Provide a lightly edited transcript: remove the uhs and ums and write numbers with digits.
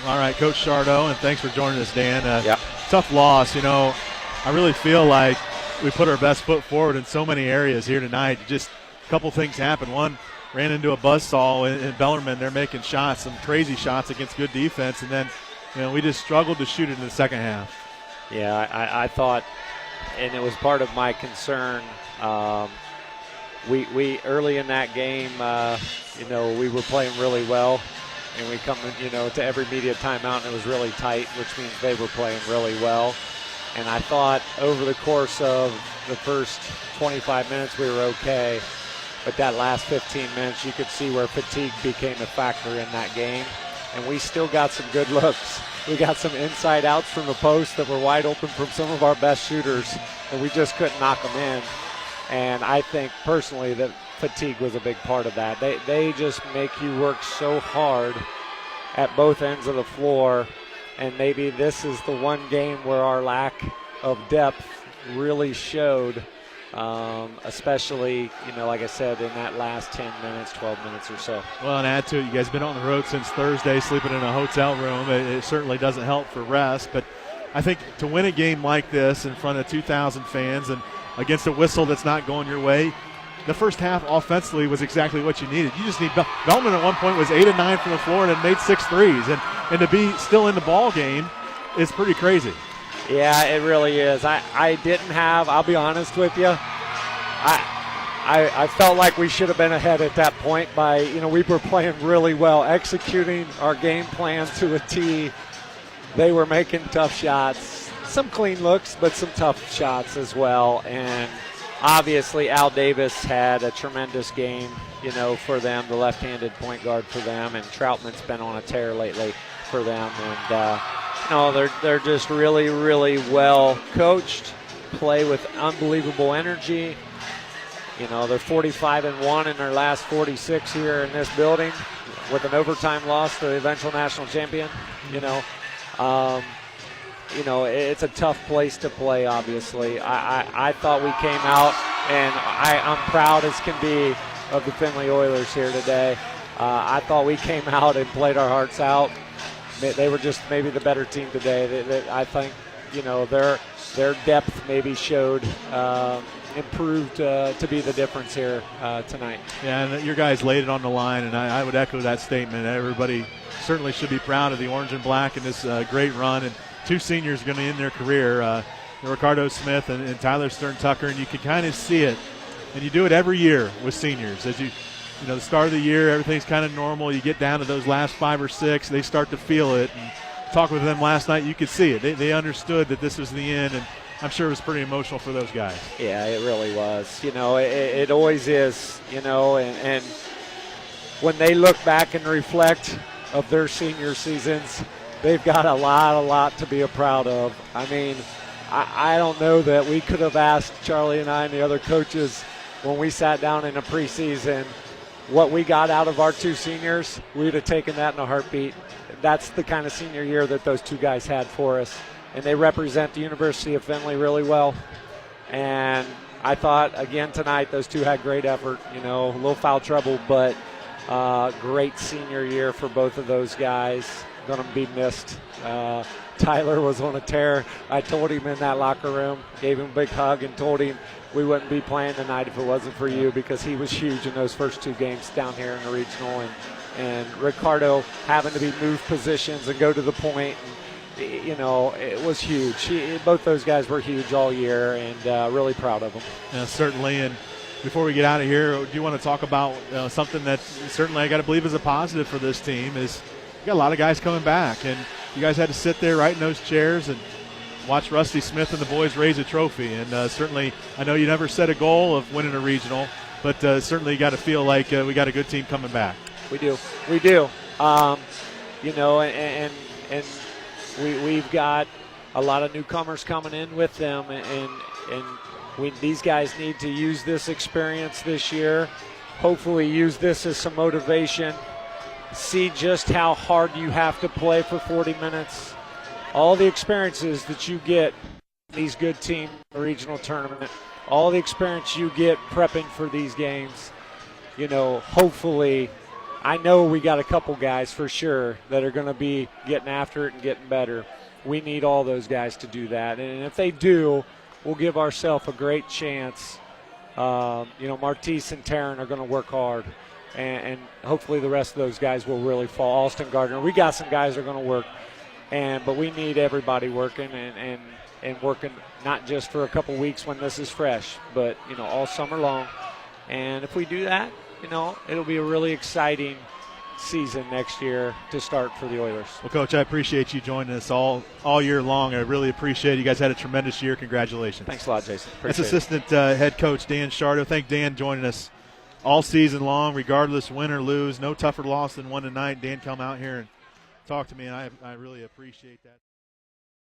All right, Coach Shardo, and thanks for joining us, Dan. Yep. Tough loss. I really feel like we put our best foot forward in so many areas here tonight. Just a couple things happened. One, ran into a buzzsaw in Bellarmine. They're making shots, some crazy shots against good defense, and then we just struggled to shoot it in the second half. Yeah, I thought, and it was part of my concern. We early in that game, we were playing really well, and we come to every media timeout, and it was really tight, which means they were playing really well. And I thought over the course of the first 25 minutes we were okay, but that last 15 minutes you could see where fatigue became a factor in that game, and we still got some good looks. We got some inside outs from the post that were wide open from some of our best shooters, and we just couldn't knock them in. And I think personally that fatigue was a big part of that. They just make you work so hard at both ends of the floor, and maybe this is the one game where our lack of depth really showed, especially, like I said, in that last 10 minutes, 12 minutes or so. Well, and add to it, you guys have been on the road since Thursday, sleeping in a hotel room. It certainly doesn't help for rest, but I think to win a game like this in front of 2,000 fans and against a whistle that's not going your way, the first half offensively was exactly what you needed. You just need Bellarmine at one point was 8 of 9 from the floor and made 6 threes, and to be still in the ball game is pretty crazy. Yeah, it really is. I didn't have, I'll be honest with you, I felt like we should have been ahead at that point by, we were playing really well, executing our game plan to a T. They were making tough shots, some clean looks, but some tough shots as well. And obviously Al Davis had a tremendous game, for them, the left-handed point guard for them, and Troutman's been on a tear lately for them. And, they're just really, really well coached, play with unbelievable energy. They're 45-1 in their last 46 here in this building with an overtime loss to the eventual national champion. It's a tough place to play, obviously. I thought we came out, and I'm proud as can be of the Findlay Oilers here today. I thought we came out and played our hearts out. They were just maybe the better team today. I think, their depth maybe showed improved to be the difference here tonight. Yeah, and your guys laid it on the line, and I would echo that statement. Everybody certainly should be proud of the orange and black in this great run. And 2 seniors going to end their career, Ricardo Smith and Tyler Stern-Tucker, and you can kind of see it. And you do it every year with seniors. As the start of the year, everything's kind of normal. You get down to those last 5 or 6, they start to feel it. And talking with them last night, you could see it. They understood that this was the end, and I'm sure it was pretty emotional for those guys. Yeah, it really was. It always is, and when they look back and reflect of their senior seasons, they've got a lot to be proud of. I mean, I don't know that we could have asked Charlie and I and the other coaches when we sat down in a preseason what we got out of our 2 seniors. We'd have taken that in a heartbeat. That's the kind of senior year that those 2 guys had for us. And they represent the University of Findlay really well. And I thought, again, tonight, those 2 had great effort, a little foul trouble, but great senior year for both of those guys. Going to be missed. Tyler was on a tear. I told him in that locker room, gave him a big hug and told him we wouldn't be playing tonight if it wasn't for you, because he was huge in those first 2 games down here in the regional. And Ricardo having to be moved positions and go to the point. It was huge. Both those guys were huge all year, and really proud of them. Yeah, certainly. And before we get out of here, do you want to talk about something that certainly I got to believe is a positive for this team is you got a lot of guys coming back, and you guys had to sit there right in those chairs and watch Rusty Smith and the boys raise a trophy. And certainly I know you never set a goal of winning a regional, but certainly you got to feel like we got a good team coming back. We do. And we've got a lot of newcomers coming in with them, and these guys need to use this experience this year, hopefully use this as some motivation, see just how hard you have to play for 40 minutes. All the experiences that you get these good teams in the regional tournament, all the experience you get prepping for these games, hopefully I know we got a couple guys for sure that are going to be getting after it and getting better. We need all those guys to do that. And if they do, we'll give ourselves a great chance. Martise and Taryn are going to work hard. And hopefully the rest of those guys will really fall. Alston Gardner, we got some guys that are going to work. But we need everybody working and working not just for a couple weeks when this is fresh, but, all summer long. And if we do that, it'll be a really exciting season next year to start for the Oilers. Well, Coach, I appreciate you joining us all year long. I really appreciate it. You guys had a tremendous year. Congratulations. Thanks a lot, Jason. That's Assistant Head Coach Dan Shardo. Thank Dan joining us all season long, regardless win or lose. No tougher loss than one tonight. Dan come out here and talk to me, and I really appreciate that.